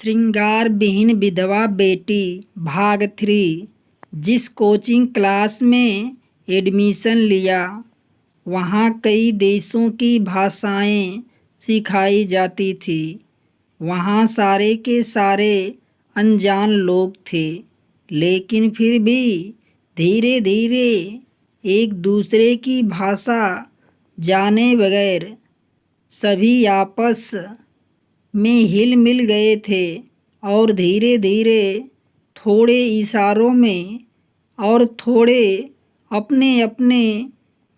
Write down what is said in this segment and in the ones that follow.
श्रृंगार विहीन विधवा बेटी भाग 3। जिस कोचिंग क्लास में एडमिशन लिया वहाँ कई देशों की भाषाएं सिखाई जाती थी। वहाँ सारे के सारे अनजान लोग थे, लेकिन फिर भी धीरे धीरे एक दूसरे की भाषा जाने बगैर सभी आपस में हिल मिल गए थे और धीरे धीरे थोड़े इशारों में और थोड़े अपने अपने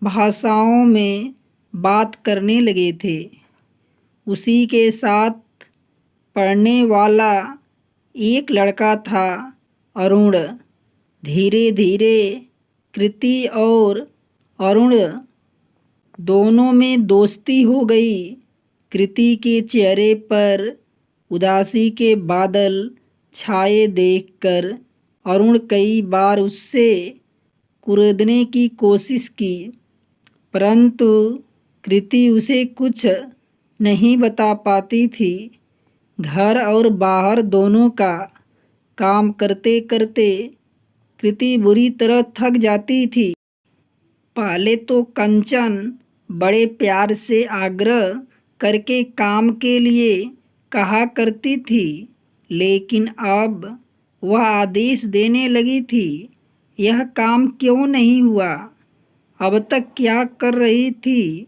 भाषाओं में बात करने लगे थे। उसी के साथ पढ़ने वाला एक लड़का था, अरुण। धीरे धीरे कृति और अरुण दोनों में दोस्ती हो गई। कृति के चेहरे पर उदासी के बादल छाए देखकर अरुण कई बार उससे कुरेदने की कोशिश की, परंतु कृति उसे कुछ नहीं बता पाती थी। घर और बाहर दोनों का काम करते करते कृति बुरी तरह थक जाती थी। पहले तो कंचन बड़े प्यार से आग्रह करके काम के लिए कहा करती थी, लेकिन अब वह आदेश देने लगी थी। यह काम क्यों नहीं हुआ? अब तक क्या कर रही थी?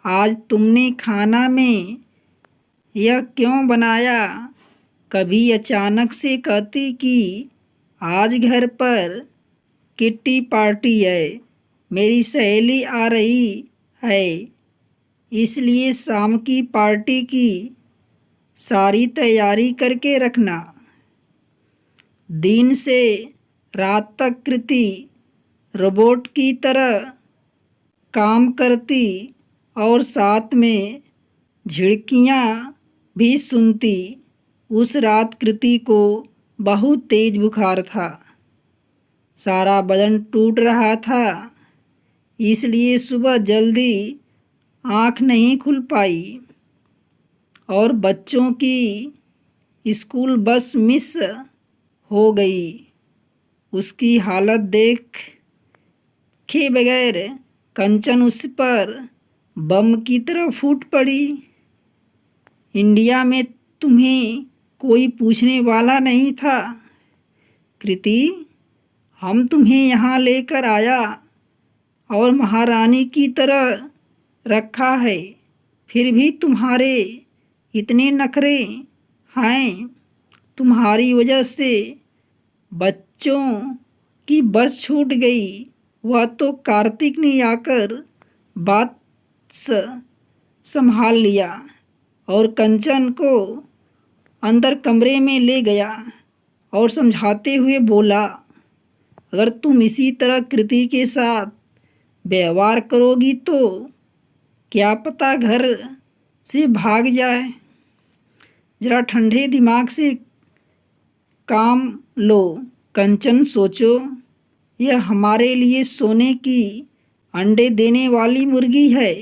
आज तुमने खाना में यह क्यों बनाया? कभी अचानक से कहती कि आज घर पर किट्टी पार्टी है, मेरी सहेली आ रही है, इसलिए शाम की पार्टी की सारी तैयारी करके रखना। दिन से रात तक कृति रोबोट की तरह काम करती और साथ में झिड़कियाँ भी सुनती। उस रात कृति को बहुत तेज बुखार था, सारा बदन टूट रहा था, इसलिए सुबह जल्दी आँख नहीं खुल पाई और बच्चों की स्कूल बस मिस हो गई। उसकी हालत देखे बगैर कंचन उस पर बम की तरह फूट पड़ी। इंडिया में तुम्हें कोई पूछने वाला नहीं था कृति, हम तुम्हें यहाँ लेकर आया और महारानी की तरह रखा है, फिर भी तुम्हारे इतने नखरे हैं। तुम्हारी वजह से बच्चों की बस छूट गई। वह तो कार्तिक ने आकर बात संभाल लिया और कंचन को अंदर कमरे में ले गया और समझाते हुए बोला, अगर तुम इसी तरह कृति के साथ व्यवहार करोगी तो क्या पता घर से भाग जाए। जरा ठंडे दिमाग से काम लो कंचन, सोचो, यह हमारे लिए सोने की अंडे देने वाली मुर्गी है।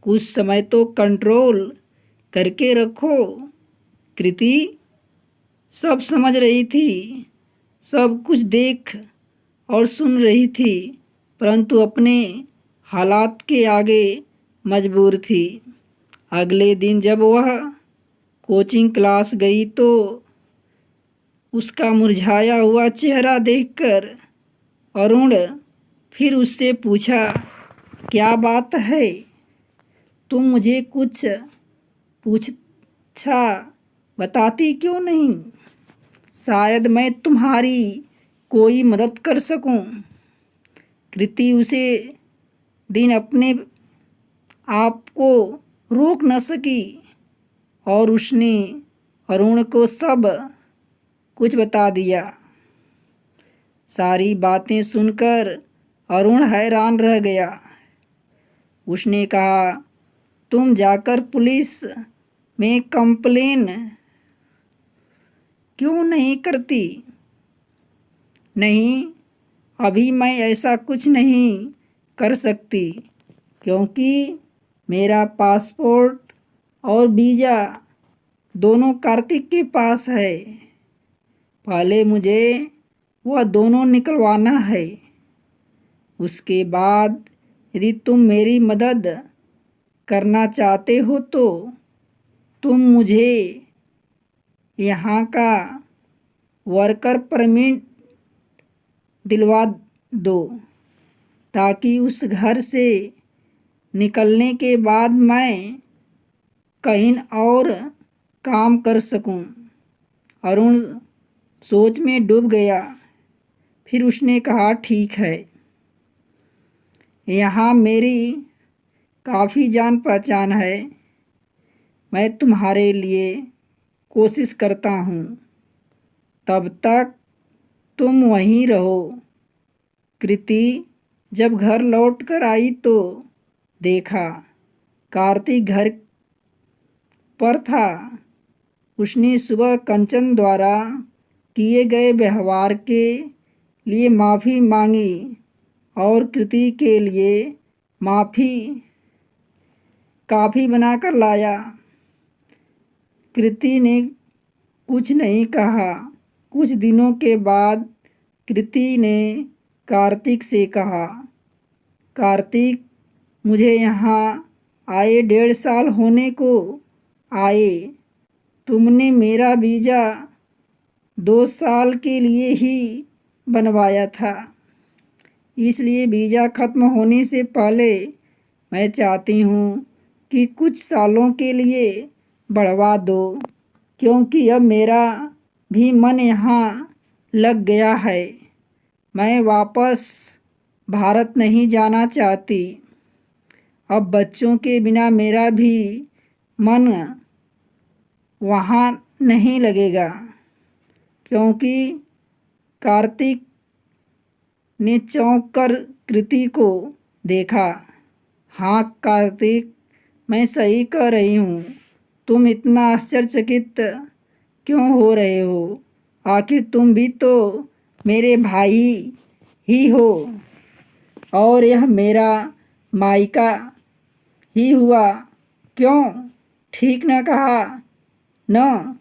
कुछ समय तो कंट्रोल करके रखो। कृति सब समझ रही थी, सब कुछ देख और सुन रही थी, परंतु अपने हालात के आगे मजबूर थी। अगले दिन जब वह कोचिंग क्लास गई तो उसका मुरझाया हुआ चेहरा देखकर अरुण फिर उससे पूछा, क्या बात है? तुम मुझे कुछ पूछा बताती क्यों नहीं? शायद मैं तुम्हारी कोई मदद कर सकूं। कृति उसे दिन अपने आप को रोक न सकी और उसने अरुण को सब कुछ बता दिया। सारी बातें सुनकर अरुण हैरान रह गया। उसने कहा, तुम जाकर पुलिस में कंप्लेन क्यों नहीं करती? नहीं, अभी मैं ऐसा कुछ नहीं कर सकती, क्योंकि मेरा पासपोर्ट और वीज़ा दोनों कार्तिक के पास है। पहले मुझे वह दोनों निकलवाना है। उसके बाद यदि तुम मेरी मदद करना चाहते हो तो तुम मुझे यहाँ का वर्कर परमिट दिलवा दो, ताकि उस घर से निकलने के बाद मैं कहीं और काम कर सकूं। अरुण सोच में डूब गया। फिर उसने कहा, ठीक है, यहाँ मेरी काफ़ी जान पहचान है। मैं तुम्हारे लिए कोशिश करता हूँ। तब तक तुम वहीं रहो। कृति जब घर लौट कर आई तो देखा कार्तिक घर पर था। उसने सुबह कंचन द्वारा किए गए व्यवहार के लिए माफ़ी मांगी और कृति के लिए माफ़ी काफ़ी बनाकर लाया। कृति ने कुछ नहीं कहा। कुछ दिनों के बाद कृति ने कार्तिक से कहा, कार्तिक, मुझे यहाँ आए 1.5 साल होने को आए। तुमने मेरा वीज़ा 2 साल के लिए ही बनवाया था, इसलिए वीज़ा ख़त्म होने से पहले मैं चाहती हूँ कि कुछ सालों के लिए बढ़वा दो, क्योंकि अब मेरा भी मन यहाँ लग गया है। मैं वापस भारत नहीं जाना चाहती। अब बच्चों के बिना मेरा भी मन वहाँ नहीं लगेगा। क्योंकि कार्तिक ने चौंक कर कृति को देखा। हाँ कार्तिक, मैं सही कह रही हूँ। तुम इतना आश्चर्यचकित क्यों हो रहे हो? आखिर तुम भी तो मेरे भाई ही हो और यह मेरा मायका ही हुआ। क्यों ठीक न कहा न?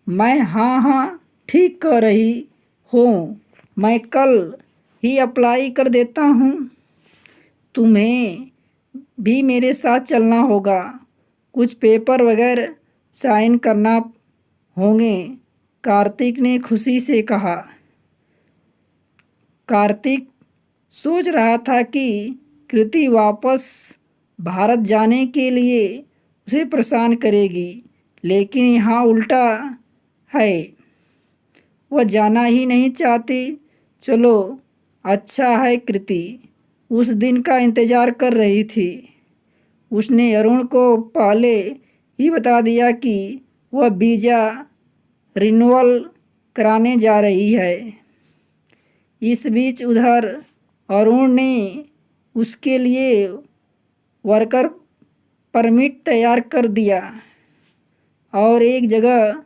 मैं हाँ ठीक कह रही हूँ। मैं कल ही अप्लाई कर देता हूँ। तुम्हें भी मेरे साथ चलना होगा। कुछ पेपर वगैरह साइन करना होंगे, कार्तिक ने खुशी से कहा। कार्तिक सोच रहा था कि कृति वापस भारत जाने के लिए उसे परेशान करेगी, लेकिन यहाँ उल्टा है। वह जाना ही नहीं चाहती। चलो अच्छा है, कृति उस दिन का इंतज़ार कर रही थी। उसने अरुण को पहले ही बता दिया कि वह वीज़ा रिन्यूअल कराने जा रही है। इस बीच उधर अरुण ने उसके लिए वर्कर परमिट तैयार कर दिया और एक जगह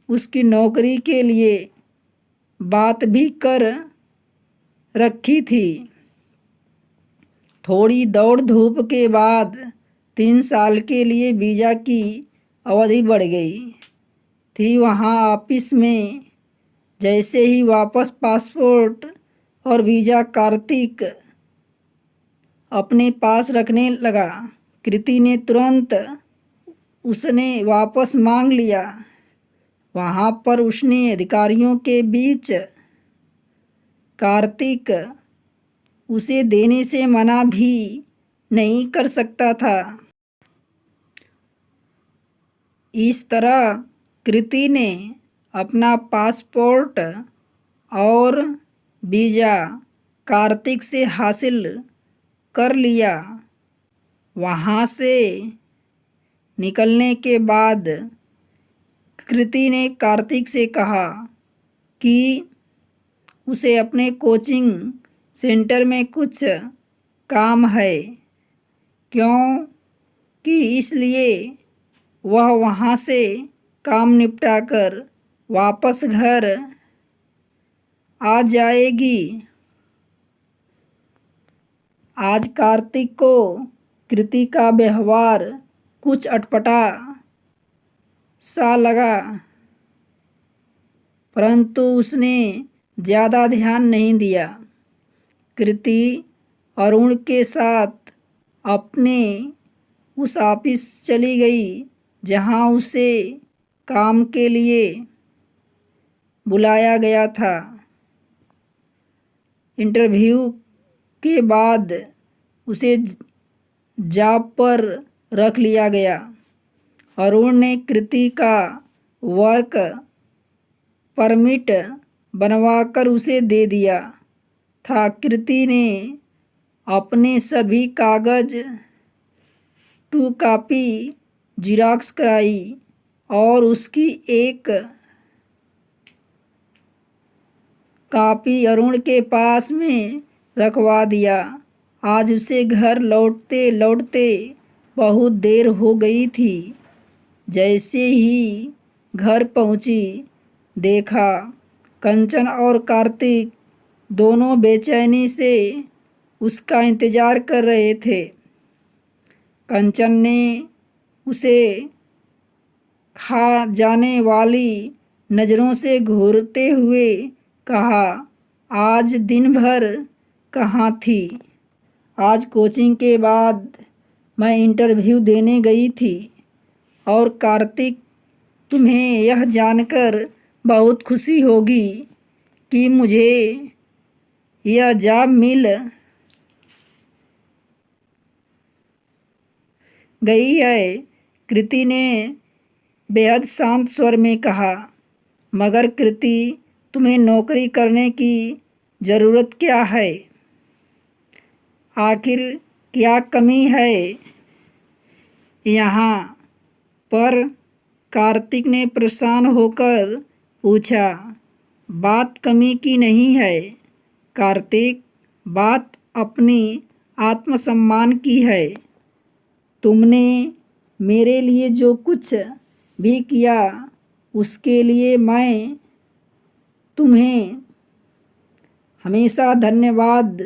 उसकी नौकरी के लिए बात भी कर रखी थी। थोड़ी दौड़ धूप के बाद 3 साल के लिए वीज़ा की अवधि बढ़ गई थी। वहाँ ऑफिस में जैसे ही वापस पासपोर्ट और वीज़ा कार्तिक अपने पास रखने लगा, कृति ने तुरंत उसने वापस मांग लिया। वहाँ पर उसने अधिकारियों के बीच कार्तिक उसे देने से मना भी नहीं कर सकता था। इस तरह कृति ने अपना पासपोर्ट और वीज़ा कार्तिक से हासिल कर लिया। वहाँ से निकलने के बाद कृति ने कार्तिक से कहा कि उसे अपने कोचिंग सेंटर में कुछ काम है, क्योंकि इसलिए वह वहाँ से काम निपटाकर वापस घर आ जाएगी। आज कार्तिक को कृति का व्यवहार कुछ अटपटा सा लगा, परंतु उसने ज़्यादा ध्यान नहीं दिया। कृति अरुण के साथ अपने उस ऑफिस चली गई जहां उसे काम के लिए बुलाया गया था। इंटरव्यू के बाद उसे जॉब पर रख लिया गया। अरुण ने कृति का वर्क परमिट बनवाकर उसे दे दिया था। कृति ने अपने सभी कागज 2 कॉपी जिरॉक्स कराई और उसकी एक कॉपी अरुण के पास में रखवा दिया। आज उसे घर लौटते लौटते बहुत देर हो गई थी। जैसे ही घर पहुंची, देखा कंचन और कार्तिक दोनों बेचैनी से उसका इंतज़ार कर रहे थे। कंचन ने उसे खा जाने वाली नज़रों से घूरते हुए कहा, आज दिन भर कहाँ थी? आज कोचिंग के बाद मैं इंटरव्यू देने गई थी। और कार्तिक, तुम्हें यह जानकर बहुत खुशी होगी कि मुझे यह जॉब मिल गई है, कृति ने बेहद शांत स्वर में कहा। मगर कृति, तुम्हें नौकरी करने की ज़रूरत क्या है? आखिर क्या कमी है यहाँ पर? कार्तिक ने परेशान होकर पूछा। बात कमी की नहीं है कार्तिक, बात अपनी आत्मसम्मान की है। तुमने मेरे लिए जो कुछ भी किया उसके लिए मैं तुम्हें हमेशा धन्यवाद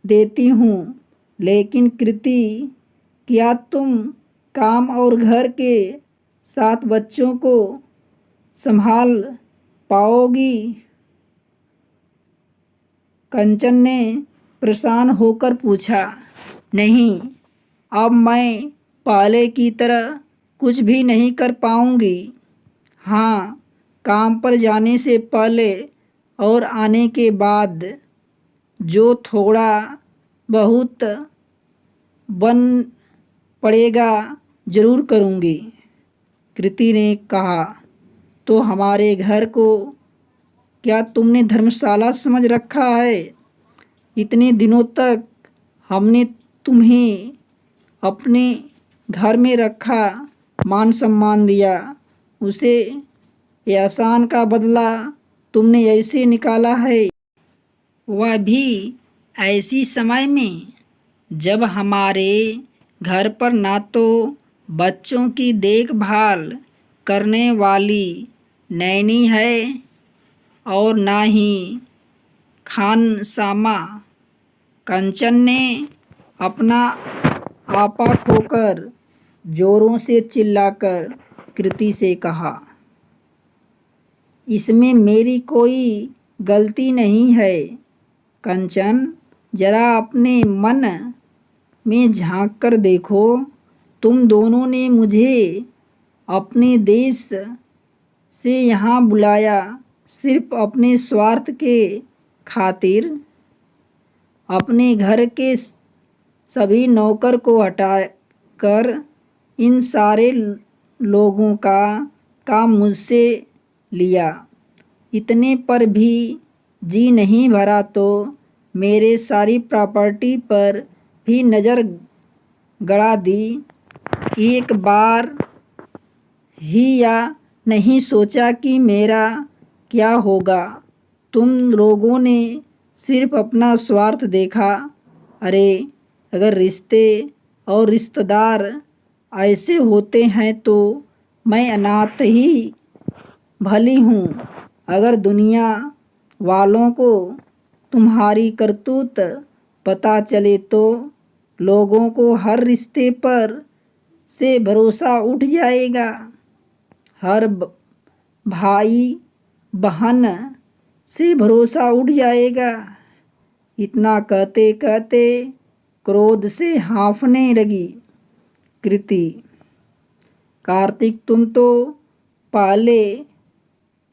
देती हूँ। लेकिन कृति, क्या तुम काम और घर के साथ बच्चों को संभाल पाओगी? कंचन ने परेशान होकर पूछा। नहीं, अब मैं पहले की तरह कुछ भी नहीं कर पाऊंगी। हाँ, काम पर जाने से पहले और आने के बाद जो थोड़ा बहुत बन पड़ेगा ज़रूर करूँगी, कृति ने कहा। तो हमारे घर को क्या तुमने धर्मशाला समझ रखा है? इतने दिनों तक हमने तुम्हें अपने घर में रखा, मान सम्मान दिया, उसे एहसान का बदला तुमने ऐसे निकाला है, वह भी ऐसी समय में जब हमारे घर पर ना तो बच्चों की देखभाल करने वाली नैनी है और ना ही खानसामा। कंचन ने अपना आपा खोकर जोरों से चिल्लाकर कृति से कहा। इसमें मेरी कोई गलती नहीं है। कंचन, जरा अपने मन में झांक कर देखो। तुम दोनों ने मुझे अपने देश से यहाँ बुलाया सिर्फ अपने स्वार्थ के खातिर। अपने घर के सभी नौकर को हटाकर इन सारे लोगों का काम मुझसे लिया। इतने पर भी जी नहीं भरा तो मेरे सारी प्रॉपर्टी पर भी नज़र गड़ा दी। एक बार ही या नहीं सोचा कि मेरा क्या होगा? तुम लोगों ने सिर्फ अपना स्वार्थ देखा। अरे, अगर रिश्ते और रिश्तेदार ऐसे होते हैं तो मैं अनाथ ही भली हूँ। अगर दुनिया वालों को तुम्हारी करतूत पता चले तो लोगों को हर रिश्ते पर से भरोसा उठ जाएगा। हर भाई बहन से भरोसा उठ जाएगा। इतना कहते कहते क्रोध से हाँफने लगी कृति। कार्तिक, तुम तो पहले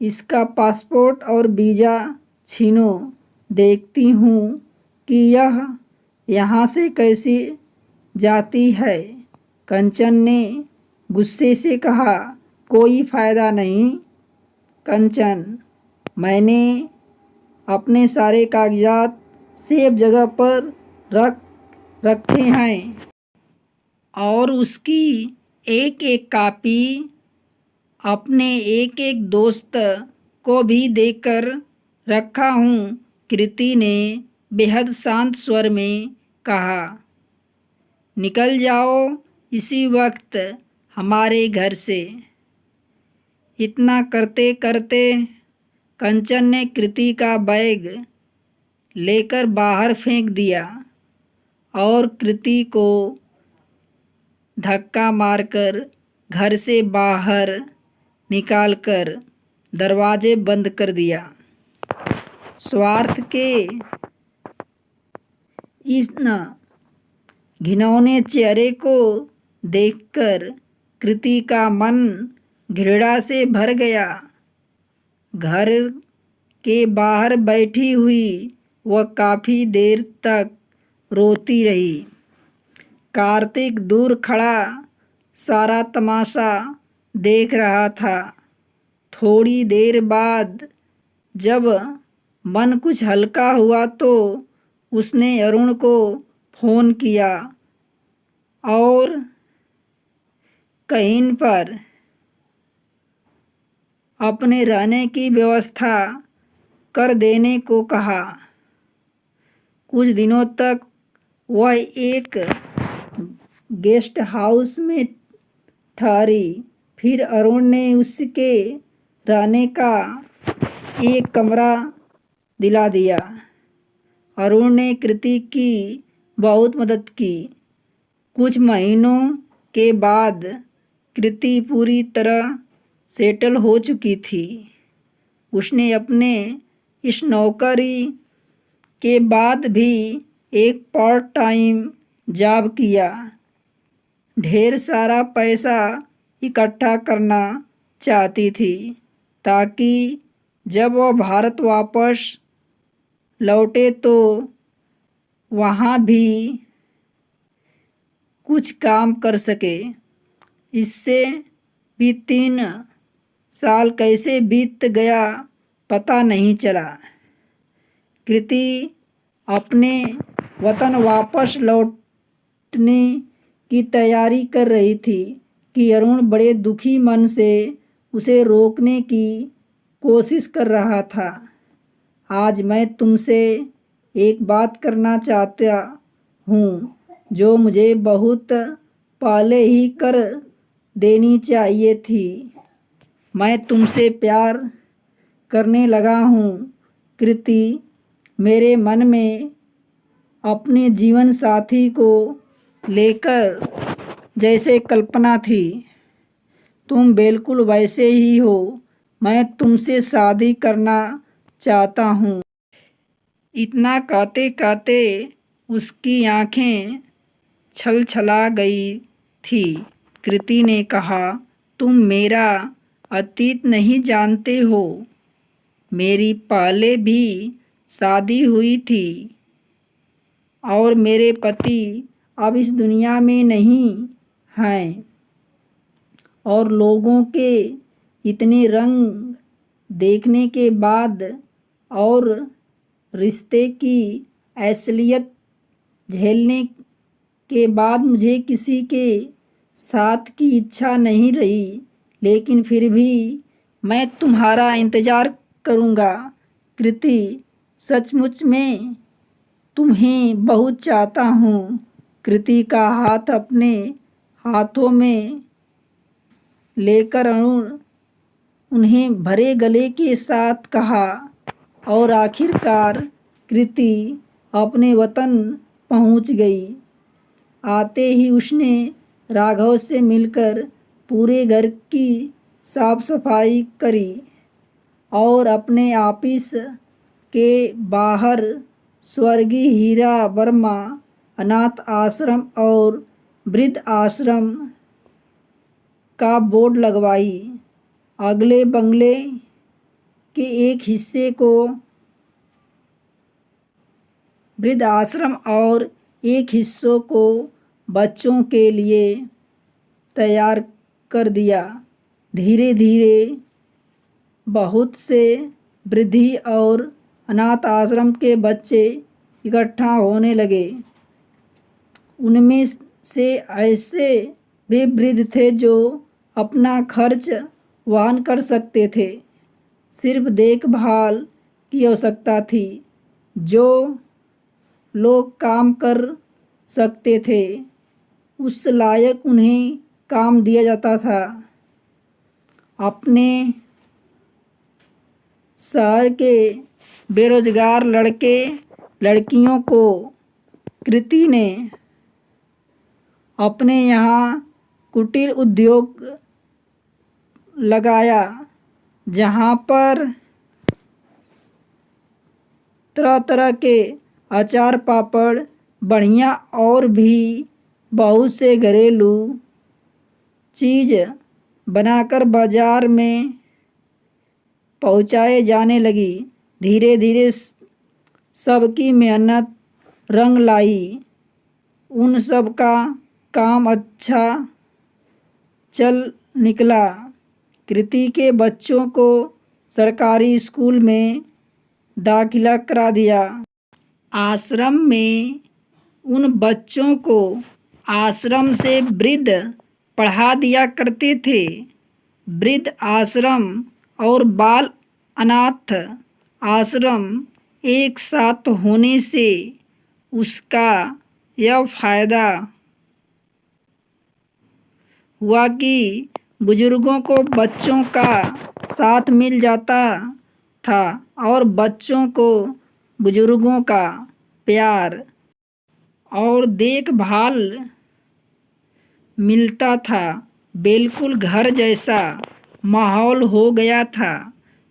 इसका पासपोर्ट और वीज़ा छीनो, देखती हूँ कि यह यहाँ से कैसी जाती है। कंचन ने गुस्से से कहा। कोई फ़ायदा नहीं कंचन, मैंने अपने सारे कागजात सेफ जगह पर रखे हैं और उसकी एक एक कॉपी अपने एक एक दोस्त को भी देकर रखा हूँ, कृति ने बेहद शांत स्वर में कहा। निकल जाओ इसी वक्त हमारे घर से। इतना करते करते कंचन ने कृति का बैग लेकर बाहर फेंक दिया और कृति को धक्का मारकर घर से बाहर निकालकर दरवाजे बंद कर दिया। स्वार्थ के इस घिनौने चेहरे को देखकर कृति का मन घृणा से भर गया। घर के बाहर बैठी हुई वह काफ़ी देर तक रोती रही। कार्तिक दूर खड़ा सारा तमाशा देख रहा था। थोड़ी देर बाद जब मन कुछ हल्का हुआ तो उसने अरुण को फ़ोन किया और कहीं पर अपने रहने की व्यवस्था कर देने को कहा। कुछ दिनों तक वह एक गेस्ट हाउस में ठहरी। फिर अरुण ने उसके रहने का एक कमरा दिला दिया। अरुण ने कृति की बहुत मदद की। कुछ महीनों के बाद कृति पूरी तरह सेटल हो चुकी थी। उसने अपने इस नौकरी के बाद भी एक पार्ट टाइम जॉब किया। ढेर सारा पैसा इकट्ठा करना चाहती थी ताकि जब वह भारत वापस लौटे तो वहाँ भी कुछ काम कर सके। इससे भी 3 साल कैसे बीत गया पता नहीं चला। कृति अपने वतन वापस लौटने की तैयारी कर रही थी कि अरुण बड़े दुखी मन से उसे रोकने की कोशिश कर रहा था। आज मैं तुमसे एक बात करना चाहता हूँ जो मुझे बहुत पहले ही कर देनी चाहिए थी। मैं तुमसे प्यार करने लगा हूँ कृति। मेरे मन में अपने जीवन साथी को लेकर जैसे कल्पना थी, तुम बिल्कुल वैसे ही हो। मैं तुमसे शादी करना चाहता हूँ। इतना कहते कहते उसकी आंखें छलछला गई थी। कृति ने कहा, तुम मेरा अतीत नहीं जानते हो। मेरी पहले भी शादी हुई थी और मेरे पति अब इस दुनिया में नहीं हैं और लोगों के इतने रंग देखने के बाद और रिश्ते की असलियत झेलने के बाद मुझे किसी के साथ की इच्छा नहीं रही, लेकिन फिर भी मैं तुम्हारा इंतज़ार करूँगा कृति। सचमुच में तुम्हें बहुत चाहता हूँ। कृति का हाथ अपने हाथों में लेकर अरुण उन्हें भरे गले के साथ कहा और आखिरकार कृति अपने वतन पहुँच गई। आते ही उसने राघव से मिलकर पूरे घर की साफ सफाई करी और अपने ऑफिस के बाहर स्वर्गीय हीरा वर्मा अनाथ आश्रम और वृद्ध आश्रम का बोर्ड लगवाई। अगले बंगले के एक हिस्से को वृद्ध आश्रम और एक हिस्सों को बच्चों के लिए तैयार कर दिया। धीरे धीरे बहुत से वृद्धि और अनाथ आश्रम के बच्चे इकट्ठा होने लगे। उनमें से ऐसे वे वृद्ध थे जो अपना खर्च वहन कर सकते थे, सिर्फ देखभाल की आवश्यकता थी। जो लोग काम कर सकते थे उस लायक उन्हें काम दिया जाता था। अपने शहर के बेरोजगार लड़के लड़कियों को कृति ने अपने यहाँ कुटीर उद्योग लगाया, जहाँ पर तरह तरह के अचार पापड़ बढ़िया और भी बहुत से घरेलू चीज़ बनाकर बाज़ार में पहुँचाए जाने लगी। धीरे धीरे सबकी मेहनत रंग लाई। उन सब का काम अच्छा चल निकला। कृति के बच्चों को सरकारी स्कूल में दाखिला करा दिया। आश्रम में उन बच्चों को आश्रम से वृद्ध पढ़ा दिया करते थे। वृद्ध आश्रम और बाल अनाथ आश्रम एक साथ होने से उसका यह फ़ायदा हुआ कि बुजुर्गों को बच्चों का साथ मिल जाता था और बच्चों को बुजुर्गों का प्यार और देखभाल मिलता था। बिल्कुल घर जैसा माहौल हो गया था।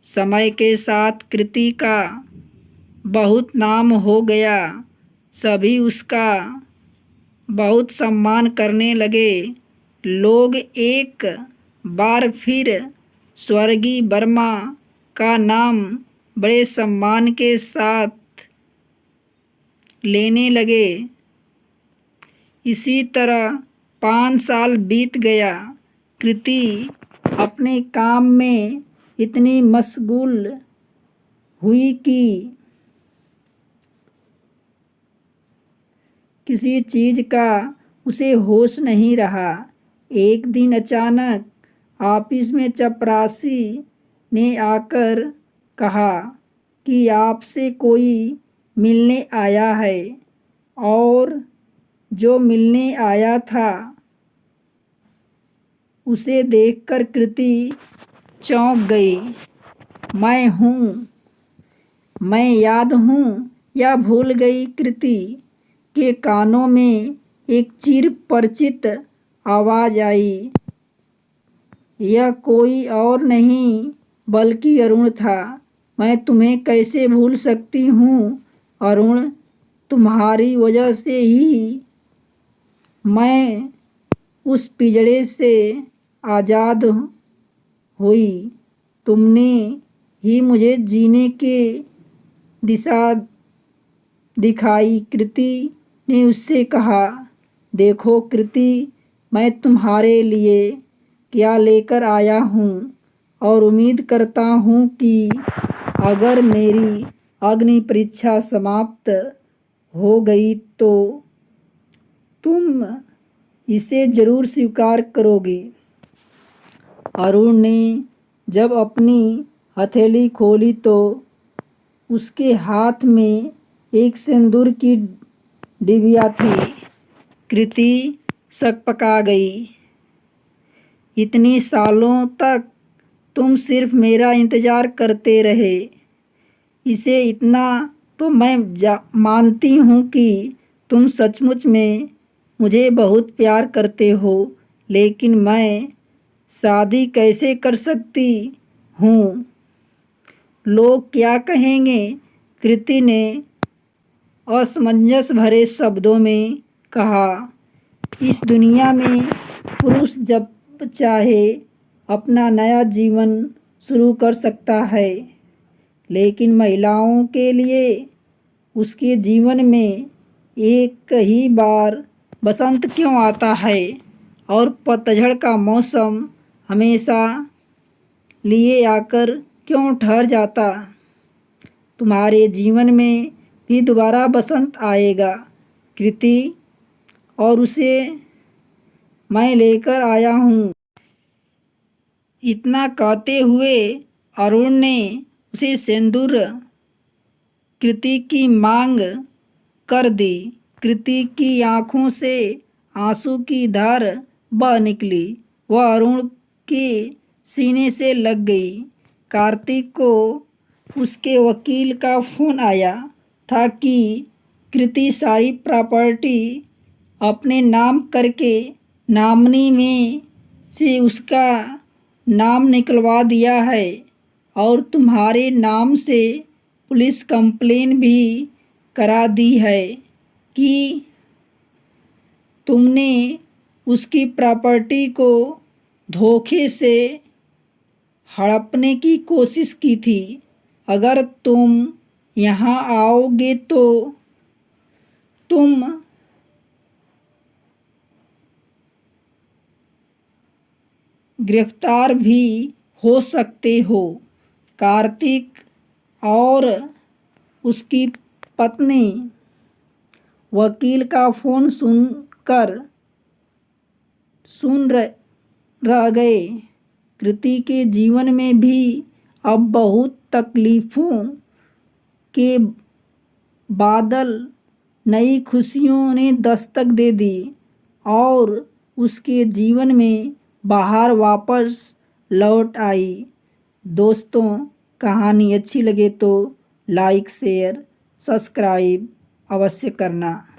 समय के साथ कृति का बहुत नाम हो गया। सभी उसका बहुत सम्मान करने लगे। लोग एक बार फिर स्वर्गीय वर्मा का नाम बड़े सम्मान के साथ लेने लगे। इसी तरह 5 साल बीत गया। कृति अपने काम में इतनी मशगूल हुई कि किसी चीज़ का उसे होश नहीं रहा। एक दिन अचानक ऑफिस में चपरासी ने आकर कहा कि आपसे कोई मिलने आया है। और जो मिलने आया था उसे देखकर कृति चौंक गई। मैं हूँ, मैं याद हूँ या भूल गई? कृति के कानों में एक चिर परिचित आवाज़ आई। यह कोई और नहीं बल्कि अरुण था। मैं तुम्हें कैसे भूल सकती हूँ अरुण, तुम्हारी वजह से ही मैं उस पिंजड़े से आज़ाद हुई। तुमने ही मुझे जीने की दिशा दिखाई। कृति ने उससे कहा, देखो कृति, मैं तुम्हारे लिए क्या लेकर आया हूँ और उम्मीद करता हूँ कि अगर मेरी अग्नि परीक्षा समाप्त हो गई तो तुम इसे ज़रूर स्वीकार करोगे। अरुण ने जब अपनी हथेली खोली तो उसके हाथ में एक सिंदूर की डिबिया थी। कृति सकपका गई। इतनी सालों तक तुम सिर्फ मेरा इंतज़ार करते रहे। इसे इतना तो मैं मानती हूँ कि तुम सचमुच में मुझे बहुत प्यार करते हो, लेकिन मैं शादी कैसे कर सकती हूँ, लोग क्या कहेंगे, कृति ने असमंजस भरे शब्दों में कहा। इस दुनिया में पुरुष जब चाहे अपना नया जीवन शुरू कर सकता है, लेकिन महिलाओं के लिए उसके जीवन में एक ही बार बसंत क्यों आता है और पतझड़ का मौसम हमेशा लिए आकर क्यों ठहर जाता। तुम्हारे जीवन में भी दोबारा बसंत आएगा कृति, और उसे मैं लेकर आया हूँ। इतना कहते हुए अरुण ने उसे सिंदूर कृति की मांग कर दी। कृति की आंखों से आंसू की धार बह निकली। वह अरुण के सीने से लग गई। कार्तिक को उसके वकील का फ़ोन आया था कि कृति सारी प्रॉपर्टी अपने नाम करके नॉमिनी में से उसका नाम निकलवा दिया है और तुम्हारे नाम से पुलिस कंप्लेन भी करा दी है कि तुमने उसकी प्रॉपर्टी को धोखे से हड़पने की कोशिश की थी। अगर तुम यहाँ आओगे तो तुम गिरफ्तार भी हो सकते हो। कार्तिक और उसकी पत्नी वकील का फ़ोन सुन रह गए। कृति के जीवन में भी अब बहुत तकलीफ़ों के बादल नई खुशियों ने दस्तक दे दी और उसके जीवन में बाहर वापस लौट आई। दोस्तों, कहानी अच्छी लगे तो लाइक शेयर सब्सक्राइब अवश्य करना।